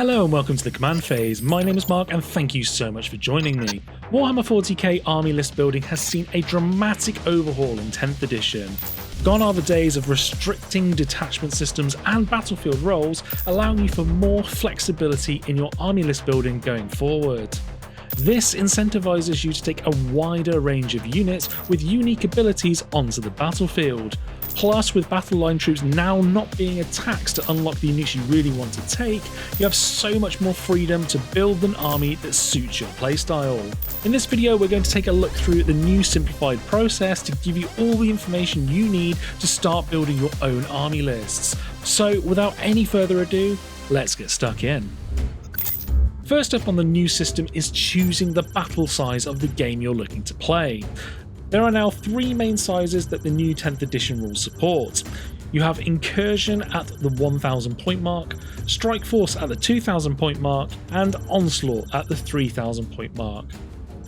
Hello and welcome to the command phase. My name is Mark and thank you so much for joining me. Warhammer 40k army list building has seen a dramatic overhaul in 10th edition. Gone are the days of restricting detachment systems and battlefield roles, allowing you for more flexibility in your army list building going forward. This incentivizes you to take a wider range of units with unique abilities onto the battlefield. Plus, with battle line troops now not being a tax to unlock the units you really want to take, you have so much more freedom to build an army that suits your playstyle. In this video, we're going to take a look through the new simplified process to give you all the information you need to start building your own army lists. So, without any further ado, let's get stuck in. First up on the new system is choosing the battle size of the game you're looking to play. There are now three main sizes that the new 10th edition rules support. You have Incursion at the 1000 point mark, Strike Force at the 2000 point mark, and Onslaught at the 3000 point mark.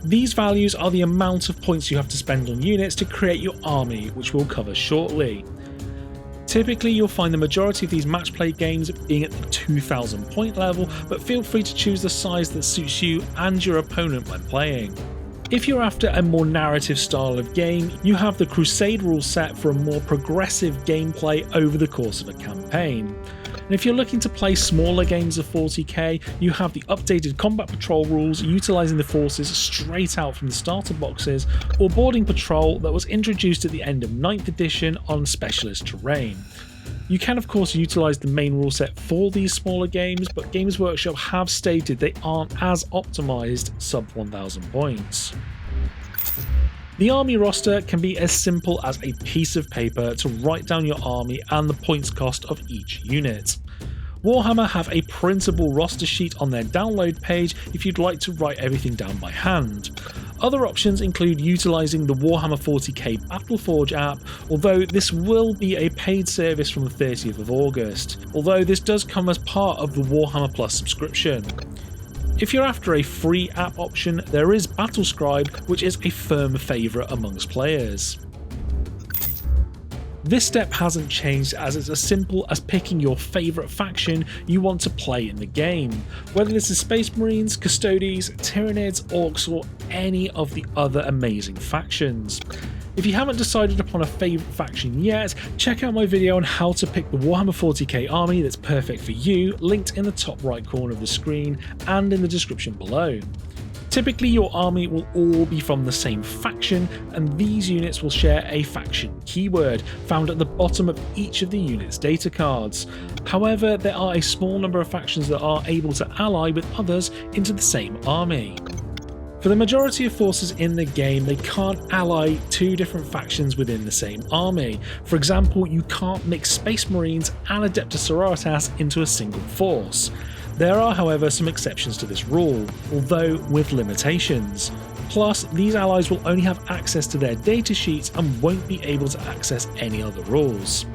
These values are the amount of points you have to spend on units to create your army, which we'll cover shortly. Typically, you'll find the majority of these match play games being at the 2000 point level, but feel free to choose the size that suits you and your opponent when playing. If you're after a more narrative style of game, you have the Crusade rule set for a more progressive gameplay over the course of a campaign. And if you're looking to play smaller games of 40k, you have the updated combat patrol rules utilising the forces straight out from the starter boxes, or boarding patrol that was introduced at the end of 9th edition on specialist terrain. You can of course utilise the main rule set for these smaller games, but Games Workshop have stated they aren't as optimised sub 1000 points. The army roster can be as simple as a piece of paper to write down your army and the points cost of each unit. Warhammer have a printable roster sheet on their download page if you'd like to write everything down by hand. Other options include utilising the Warhammer 40k Battleforge app, although this will be a paid service from the 30th of August, although this does come as part of the Warhammer Plus subscription. If you're after a free app option, there is Battlescribe, which is a firm favourite amongst players. This step hasn't changed, as it's as simple as picking your favourite faction you want to play in the game, whether this is Space Marines, Custodes, Tyranids, Orcs, or any of the other amazing factions. If you haven't decided upon a favourite faction yet, check out my video on how to pick the Warhammer 40k army that's perfect for you, linked in the top right corner of the screen and in the description below. Typically your army will all be from the same faction, and these units will share a faction keyword found at the bottom of each of the unit's data cards. However, there are a small number of factions that are able to ally with others into the same army. For the majority of forces in the game, they can't ally two different factions within the same army. For example, you can't mix Space Marines and Adeptus Sororitas into a single force. There are, however, some exceptions to this rule, although with limitations. Plus, these allies will only have access to their data sheets and won't be able to access any other rules.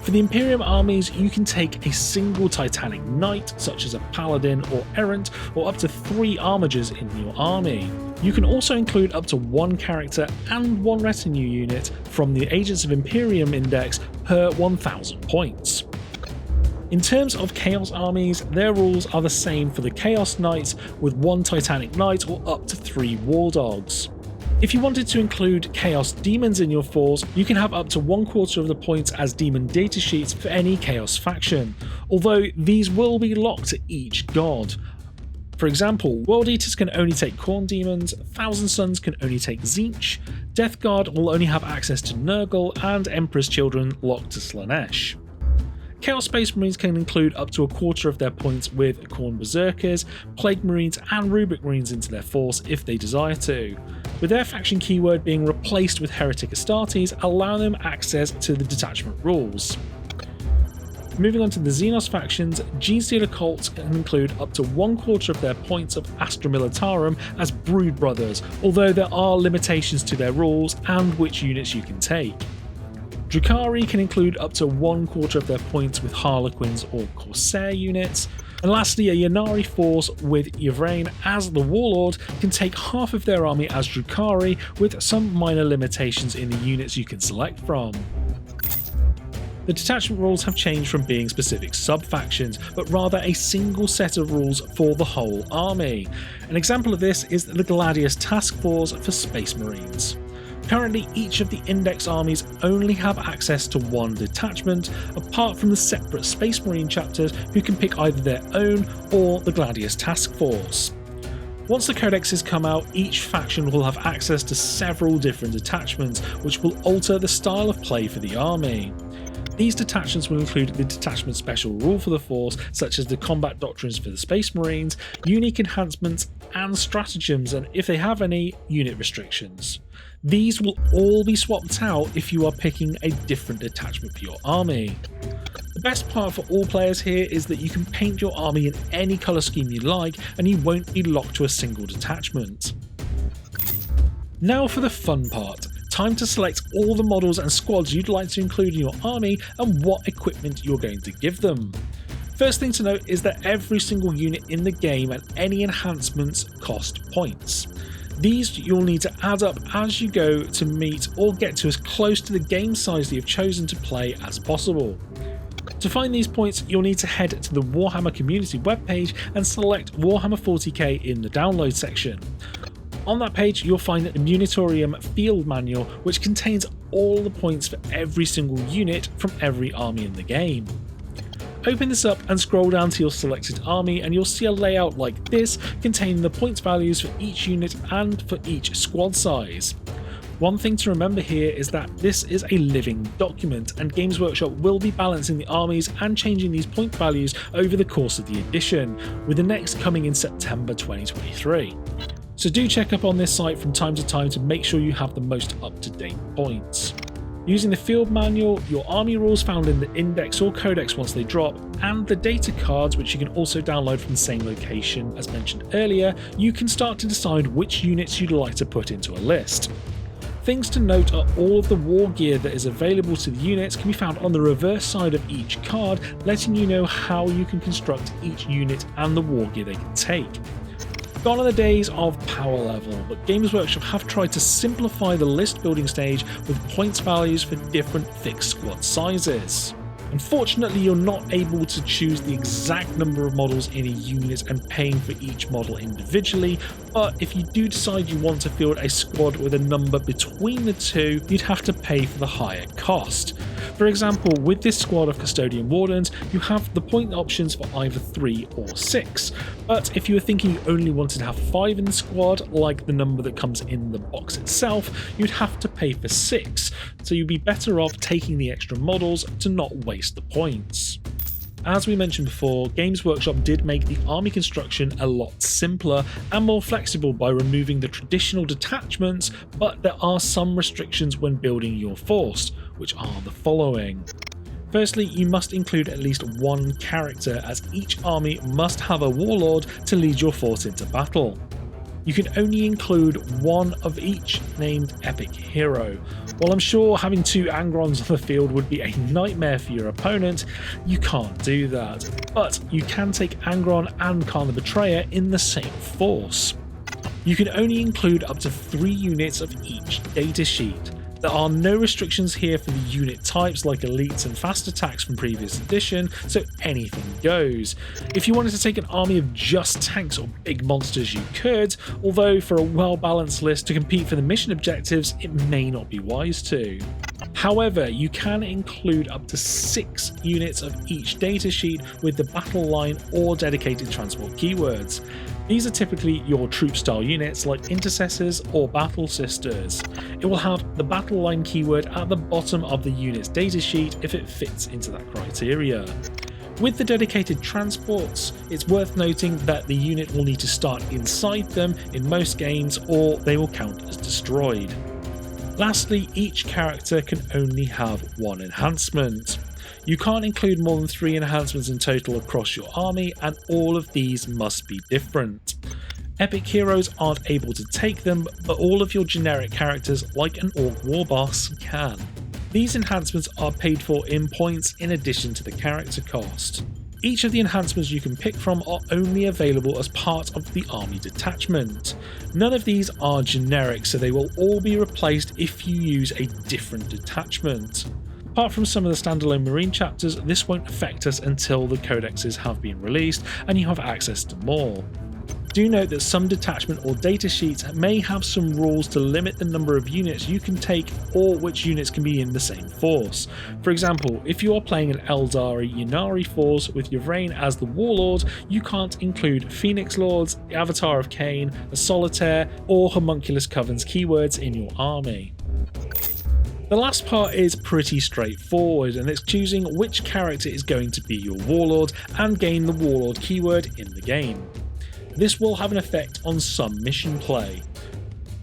For the Imperium armies, you can take a single Titanic Knight, such as a Paladin or Errant, or up to 3 Armigers in your army. You can also include up to 1 character and 1 retinue unit from the Agents of Imperium index per 1000 points. In terms of Chaos armies, their rules are the same for the Chaos Knights, with 1 Titanic Knight or up to 3 War Dogs. If you wanted to include Chaos Demons in your force, you can have up to 1/4 of the points as demon data sheets for any Chaos faction, although these will be locked to each god. For example, World Eaters can only take Khorne Demons, Thousand Suns can only take Tzeentch, Death Guard will only have access to Nurgle, and Emperor's Children locked to Slaanesh. Chaos Space Marines can include up to 1/4 of their points with Khorne Berserkers, Plague Marines and Rubric Marines into their force if they desire to, with their faction keyword being replaced with Heretic Astartes, allowing them access to the detachment rules. Moving on to the Xenos factions, Genestealer Cults can include up to 1/4 of their points of Astra Militarum as Brood Brothers, although there are limitations to their rules and which units you can take. Drukhari can include up to 1/4 of their points with Harlequins or Corsair units. And lastly, a Ynnari force with Yvraine as the Warlord can take half of their army as Drukhari, with some minor limitations in the units you can select from. The detachment rules have changed from being specific sub-factions, but rather a single set of rules for the whole army. An example of this is the Gladius Task Force for Space Marines. Currently, each of the Index armies only have access to one detachment, apart from the separate Space Marine chapters who can pick either their own or the Gladius Task Force. Once the codexes come out, each faction will have access to several different detachments, which will alter the style of play for the army. These detachments will include the detachment special rule for the force, such as the combat doctrines for the Space Marines, unique enhancements and stratagems, and if they have any, unit restrictions. These will all be swapped out if you are picking a different detachment for your army. The best part for all players here is that you can paint your army in any colour scheme you like and you won't be locked to a single detachment. Now for the fun part. Time to select all the models and squads you'd like to include in your army and what equipment you're going to give them. First thing to note is that every single unit in the game and any enhancements cost points. These you'll need to add up as you go to meet or get to as close to the game size that you've chosen to play as possible. To find these points, you'll need to head to the Warhammer community webpage and select Warhammer 40k in the download section. On that page, you'll find the Munitorium Field Manual, which contains all the points for every single unit from every army in the game. Open this up and scroll down to your selected army and you'll see a layout like this containing the points values for each unit and for each squad size. One thing to remember here is that this is a living document and Games Workshop will be balancing the armies and changing these point values over the course of the edition, with the next coming in September 2023. So do check up on this site from time to time to make sure you have the most up-to-date points. Using the field manual, your army rules found in the index or codex once they drop, and the data cards which you can also download from the same location as mentioned earlier, you can start to decide which units you'd like to put into a list. Things to note are all of the war gear that is available to the units can be found on the reverse side of each card, letting you know how you can construct each unit and the war gear they can take. Gone are the days of power level, but Games Workshop have tried to simplify the list building stage with points values for different fixed squad sizes. Unfortunately, you're not able to choose the exact number of models in a unit and paying for each model individually, but if you do decide you want to field a squad with a number between the two, you'd have to pay for the higher cost. For example, with this squad of Custodian Wardens, you have the point options for either 3 or 6, but if you were thinking you only wanted to have 5 in the squad, like the number that comes in the box itself, you'd have to pay for 6, so you'd be better off taking the extra models to not waste the points. As we mentioned before, Games Workshop did make the army construction a lot simpler and more flexible by removing the traditional detachments, but there are some restrictions when building your force, which are the following. Firstly, you must include at least one character, as each army must have a Warlord to lead your force into battle. You can only include one of each named epic hero. While I'm sure having 2 Angrons on the field would be a nightmare for your opponent, you can't do that. But you can take Angron and Khan the Betrayer in the same force. You can only include up to 3 units of each datasheet. There are no restrictions here for the unit types like elites and fast attacks from previous edition, so anything goes. If you wanted to take an army of just tanks or big monsters you could, although for a well-balanced list to compete for the mission objectives it may not be wise to. However, you can include up to 6 units of each datasheet with the battle line or dedicated transport keywords. These are typically your troop style units like intercessors or battle sisters. It will have the battle line keyword at the bottom of the unit's datasheet if it fits into that criteria. With the dedicated transports, it's worth noting that the unit will need to start inside them in most games or they will count as destroyed. Lastly, each character can only have 1 enhancement. You can't include more than 3 enhancements in total across your army, and all of these must be different. Epic heroes aren't able to take them, but all of your generic characters like an Orc War Boss can. These enhancements are paid for in points in addition to the character cost. Each of the enhancements you can pick from are only available as part of the army detachment. None of these are generic, so they will all be replaced if you use a different detachment. Apart from some of the standalone Marine chapters, this won't affect us until the codexes have been released and you have access to more. Do note that some detachment or data sheets may have some rules to limit the number of units you can take or which units can be in the same force. For example, if you are playing an Eldari Ynnari force with Yvraine as the Warlord, you can't include Phoenix Lords, the Avatar of Cain, a Solitaire, or Homunculus Coven's keywords in your army. The last part is pretty straightforward, and it's choosing which character is going to be your Warlord and gain the Warlord keyword in the game. This will have an effect on some mission play.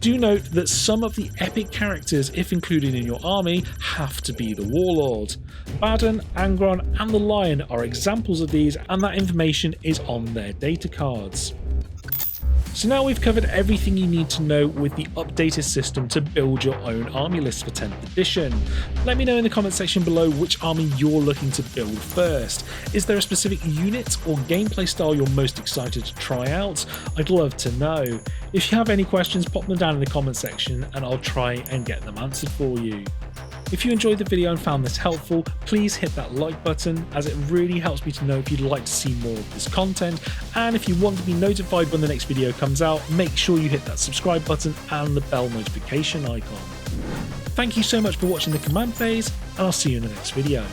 Do note that some of the epic characters, if included in your army, have to be the Warlord. Baden, Angron and the Lion are examples of these, and that information is on their data cards. So now we've covered everything you need to know with the updated system to build your own army list for 10th edition. Let me know in the comment section below which army you're looking to build first. Is there a specific unit or gameplay style you're most excited to try out? I'd love to know. If you have any questions, pop them down in the comment section and I'll try and get them answered for you. If you enjoyed the video and found this helpful, please hit that like button, as it really helps me to know if you'd like to see more of this content, and if you want to be notified when the next video comes out, make sure you hit that subscribe button and the bell notification icon. Thank you so much for watching the command phase, and I'll see you in the next video.